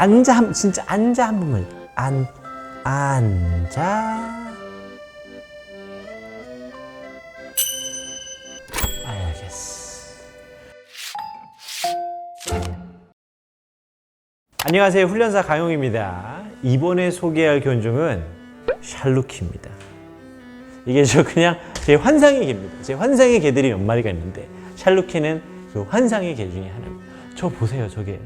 앉아, 진짜 앉아 한 번만. 앉아. 알겠어. 안녕하세요, 훈련사 강용입니다. 이번에 소개할 견종은 샬루키입니다. 이게 그냥 제 환상의 개입니다. 제 환상의 개들이 몇 마리가 있는데 샬루키는 그 환상의 개 중에 하나입니다. 저 보세요, 저게.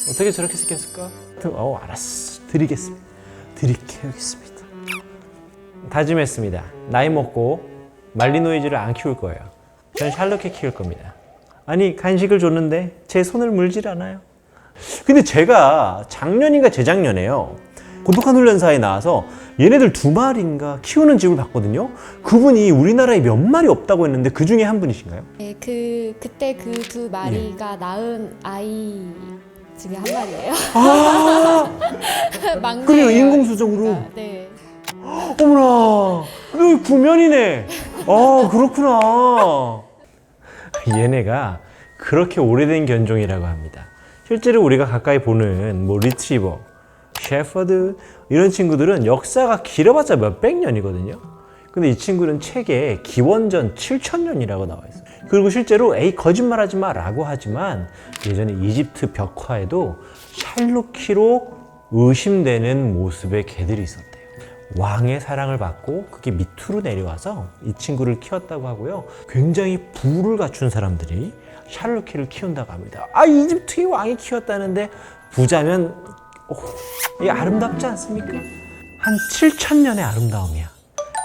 어떻게 저렇게 생겼을까? 알았어. 드리겠습니다. 드리겠습니다. 다짐했습니다. 나이 먹고 말리노이즈를 안 키울 거예요. 전 샬루키 키울 겁니다. 아니, 간식을 줬는데 제 손을 물질 않아요. 근데 제가 작년인가 재작년에요, 고독한 훈련사에 나와서 얘네들 2마리인가 키우는 집을 봤거든요. 그분이 우리나라에 몇 마리 없다고 했는데 그 중에 한 분이신가요? 네, 그때 그 2마리가 낳은 아이 중에 한 마리예요. 막내예요. 그래요, 인공수정으로. 네. 어머나, 너 구면이네. 그렇구나. 얘네가 그렇게 오래된 견종이라고 합니다. 실제로 우리가 가까이 보는 리트리버, 셰퍼드 이런 친구들은 역사가 길어봤자 몇백 년이거든요. 근데 이 친구는 책에 기원전 7000년이라고 나와 있어요. 그리고 실제로 거짓말하지 마라고 하지만 예전에 이집트 벽화에도 샬루키로 의심되는 모습의 개들이 있었대요. 왕의 사랑을 받고 그게 밑으로 내려와서 이 친구를 키웠다고 하고요. 굉장히 부를 갖춘 사람들이 샬루키를 키운다고 합니다. 이집트의 왕이 키웠다는데 부자면 이게 아름답지 않습니까? 한 7000년의 아름다움이야.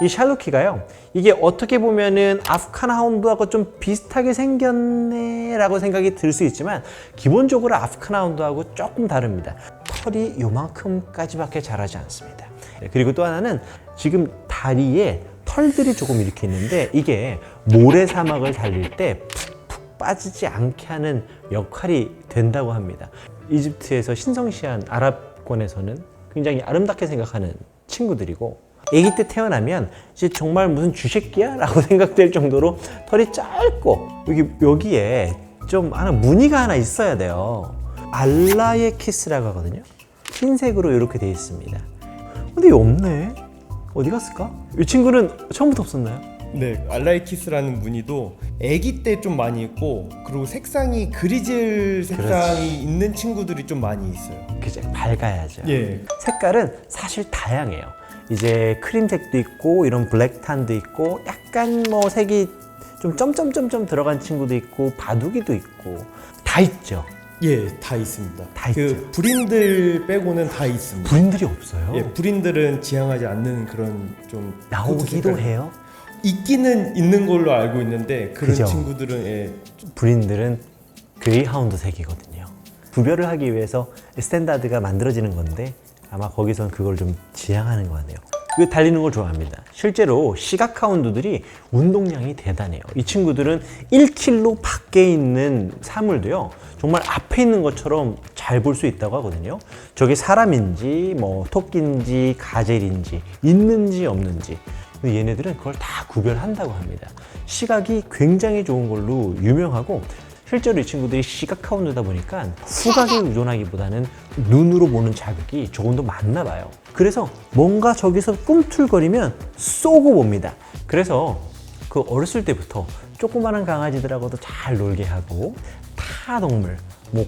이 샬루키가요, 이게 어떻게 보면은 아프간 하운드하고 좀 비슷하게 생겼네 라고 생각이 들 수 있지만 기본적으로 아프간 하운드하고 조금 다릅니다. 털이 요만큼까지밖에 자라지 않습니다. 그리고 또 하나는 지금 다리에 털들이 조금 이렇게 있는데 이게 모래사막을 달릴 때 푹푹 빠지지 않게 하는 역할이 된다고 합니다. 이집트에서 신성시한 아랍권에서는 굉장히 아름답게 생각하는 친구들이고, 아기 때 태어나면 이제 정말 무슨 쥐새끼야? 라고 생각될 정도로 털이 짧고 여기에 좀 무늬가 하나 있어야 돼요. 알라의 키스라고 하거든요. 흰색으로 이렇게 되어 있습니다. 근데 이거 없네. 어디 갔을까? 이 친구는 처음부터 없었나요? 네, 알라이키스라는 무늬도 아기 때 좀 많이 있고, 그리고 색상이 그리즐 색상이 있는 친구들이 좀 많이 있어요. 그죠, 밝아야죠. 예. 색깔은 사실 다양해요. 이제 크림색도 있고 이런 블랙탄도 있고 약간 색이 좀 점점점점 들어간 친구도 있고 바둑이도 있고 다 있죠. 예, 다 있습니다. 다 있죠. 불인들 빼고는 다 있습니다. 불인들이 없어요. 예, 불인들은 지향하지 않는 그런 좀 나오기도 해요. 있기는 있는 걸로 알고 있는데 그런 그죠. 친구들은 불인들은 그레이하운드 색이거든요. 구별을 하기 위해서 스탠다드가 만들어지는 건데 아마 거기선 그걸 좀 지향하는 것 같네요. 달리는 걸 좋아합니다. 실제로 시각하운드들이 운동량이 대단해요. 이 친구들은 1km 밖에 있는 사물도요, 정말 앞에 있는 것처럼 잘 볼 수 있다고 하거든요. 저게 사람인지 토끼인지 가젤인지 있는지 없는지, 얘네들은 그걸 다 구별한다고 합니다. 시각이 굉장히 좋은 걸로 유명하고, 실제로 이 친구들이 시각하운드다 보니까 후각에 의존하기보다는 눈으로 보는 자극이 조금 더 많나 봐요. 그래서 뭔가 저기서 꿈틀거리면 쏘고 봅니다. 그래서 그 어렸을 때부터 조그마한 강아지들하고도 잘 놀게 하고, 타동물,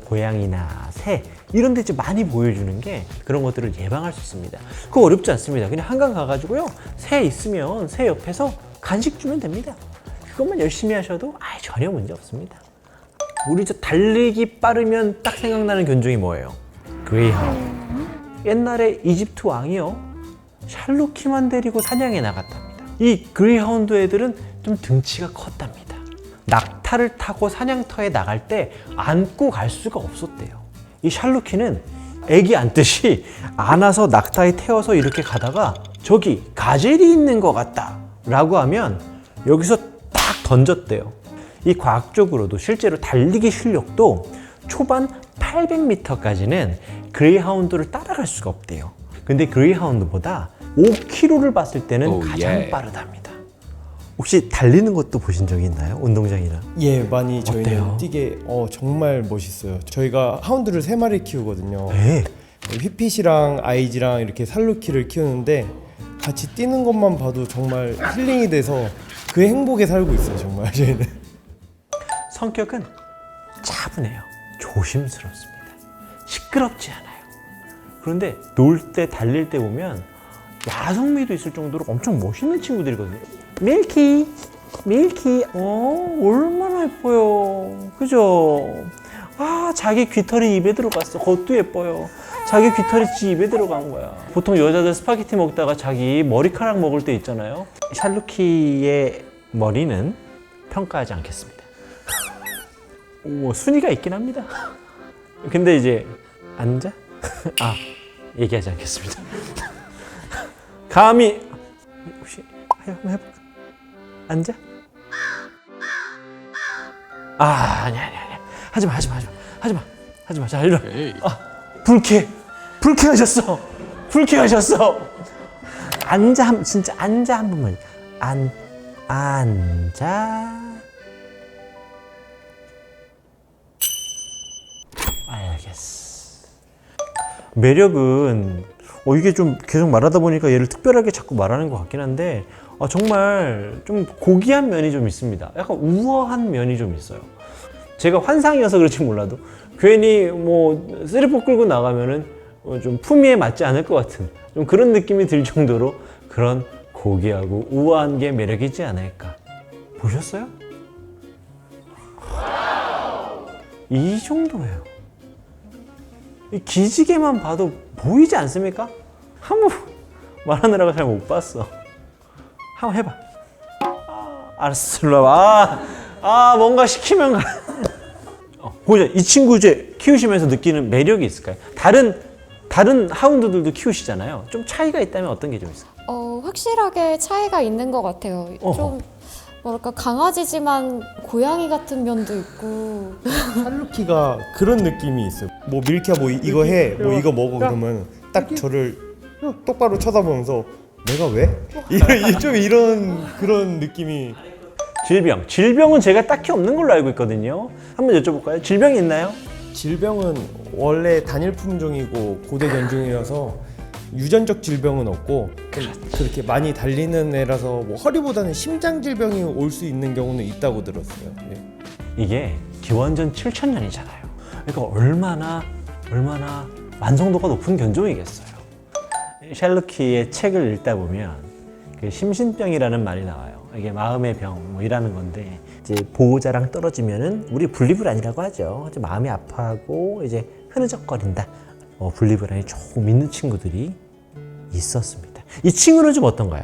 고양이나 새 이런 데 많이 보여주는 게 그런 것들을 예방할 수 있습니다. 그거 어렵지 않습니다. 그냥 한강 가가지고요, 새 있으면 새 옆에서 간식 주면 됩니다. 그것만 열심히 하셔도 전혀 문제 없습니다. 우리 달리기 빠르면 딱 생각나는 견종이 뭐예요? 그레이하운드. 옛날에 이집트 왕이요, 샬루키만 데리고 사냥에 나갔답니다. 이 그레이하운드 애들은 좀 등치가 컸답니다. 낙타를 타고 사냥터에 나갈 때 안고 갈 수가 없었대요. 이 샬루키는 애기 안듯이 안아서 낙타에 태워서 이렇게 가다가 저기 가젤이 있는 것 같다 라고 하면 여기서 딱 던졌대요. 이 과학적으로도 실제로 달리기 실력도 초반 800m까지는 그레이하운드를 따라갈 수가 없대요. 근데 그레이하운드보다 5km를 봤을 때는 가장 빠르답니다. 혹시 달리는 것도 보신 적이 있나요? 운동장이나? 예, 많이 저희는 어때요? 뛰게 정말 멋있어요. 저희가 하운드를 3마리 키우거든요. 네. 휘핏이랑 아이지랑 이렇게 살루키를 키우는데 같이 뛰는 것만 봐도 정말 힐링이 돼서 그 행복에 살고 있어요, 정말 저희는. 성격은 차분해요. 조심스럽습니다. 시끄럽지 않아요. 그런데 놀 때 달릴 때 보면 야성미도 있을 정도로 엄청 멋있는 친구들이거든요. 밀키, 밀키, 얼마나 예뻐요. 그죠? 아, 자기 귀털이 입에 들어갔어. 그것도 예뻐요. 자기 귀털이 지 입에 들어간 거야. 보통 여자들 스파게티 먹다가 자기 머리카락 먹을 때 있잖아요. 샬루키의 머리는 평가하지 않겠습니다. 순위가 있긴 합니다. 근데 이제 앉아? 아, 얘기하지 않겠습니다. 감히 혹시 한번 해볼까? 앉아? 아니야. 하지마. 자, 일로. 불쾌하셨어. 앉아, 진짜 앉아 한 번만. 앉아. 알겠어. 매력은 이게 좀 계속 말하다 보니까 얘를 특별하게 자꾸 말하는 것 같긴 한데 정말 좀 고귀한 면이 좀 있습니다. 약간 우아한 면이 좀 있어요. 제가 환상이어서 그럴지 몰라도 괜히 뭐 쓰리포 끌고 나가면은 좀 품위에 맞지 않을 것 같은 좀 그런 느낌이 들 정도로 그런 고귀하고 우아한 게 매력이지 않을까. 보셨어요? 이 정도예요. 이 기지개만 봐도 보이지 않습니까? 한번 말하느라고 잘 못 봤어. 한번 해봐. 알았어, 일로 와봐. 뭔가 시키면 가. 보자. 이 친구 이제 키우시면서 느끼는 매력이 있을까요? 다른 하운드들도 키우시잖아요. 좀 차이가 있다면 어떤 게 좀 있어요? 확실하게 차이가 있는 것 같아요. 좀 뭐랄까 강아지지만 고양이 같은 면도 있고. 살루키가 그런 느낌이 있어요. 뭐 밀키야 뭐 이거 해, 뭐 이거 먹어 그러면 딱 저를 똑바로 쳐다보면서 내가 왜? 좀 이런 그런 느낌이. 질병은 제가 딱히 없는 걸로 알고 있거든요. 한번 여쭤볼까요? 질병이 있나요? 질병은 원래 단일 품종이고 고대 견종이라서 유전적 질병은 없고 그렇게 많이 달리는 애라서 뭐 허리보다는 심장 질병이 올 수 있는 경우는 있다고 들었어요. 예. 이게 기원전 7,000년이잖아요. 그러니까 얼마나 완성도가 높은 견종이겠어요. 샬루키의 책을 읽다 보면 그 심신병이라는 말이 나와요. 이게 마음의 병 뭐 이라는 건데 이제 보호자랑 떨어지면은 우리 분리불안이라고 하죠. 이제 마음이 아파하고 이제 흐느적거린다. 분리불안이 조금 있는 친구들이 있었습니다. 이 친구는 좀 어떤가요?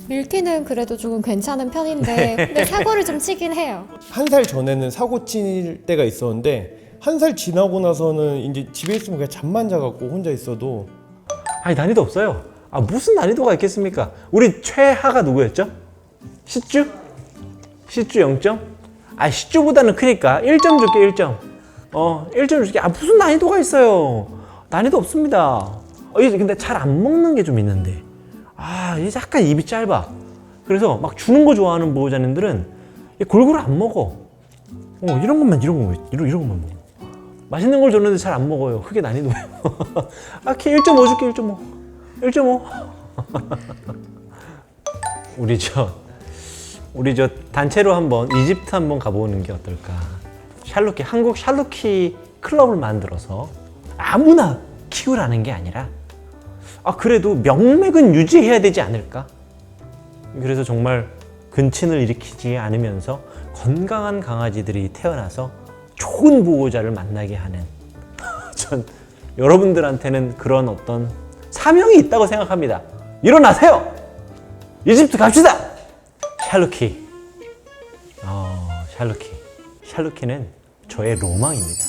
밀키는 그래도 조금 괜찮은 편인데 근데 사고를 좀 치긴 해요. 한 살 전에는 사고 칠 때가 있었는데 한 살 지나고 나서는 이제 집에 있으면 그냥 잠만 자갖고 혼자 있어도 아니 난이도 없어요. 무슨 난이도가 있겠습니까? 우리 최하가 누구였죠? 시쭈? 시쭈 0점? 시쭈보다는 크니까 1점 줄게 1점. 1점 줄게. 무슨 난이도가 있어요. 난이도 없습니다. 근데 잘 안 먹는 게 좀 있는데 이제 약간 입이 짧아. 그래서 막 주는 거 좋아하는 보호자님들은 골고루 안 먹어. 이런 것만 먹어. 맛있는 걸 줬는데 잘 안 먹어요. 그게 난이도예요. 걔 1.5 줄게 1.5. 1.5. 우리 저 단체로 한번 이집트 한번 가보는 게 어떨까? 한국 샬루키 클럽을 만들어서 아무나 키우라는 게 아니라 그래도 명맥은 유지해야 되지 않을까? 그래서 정말 근친을 일으키지 않으면서 건강한 강아지들이 태어나서 좋은 보호자를 만나게 하는 전 여러분들한테는 그런 어떤 사명이 있다고 생각합니다. 일어나세요! 이집트 갑시다! 샬루키. 샬루키는 저의 로망입니다.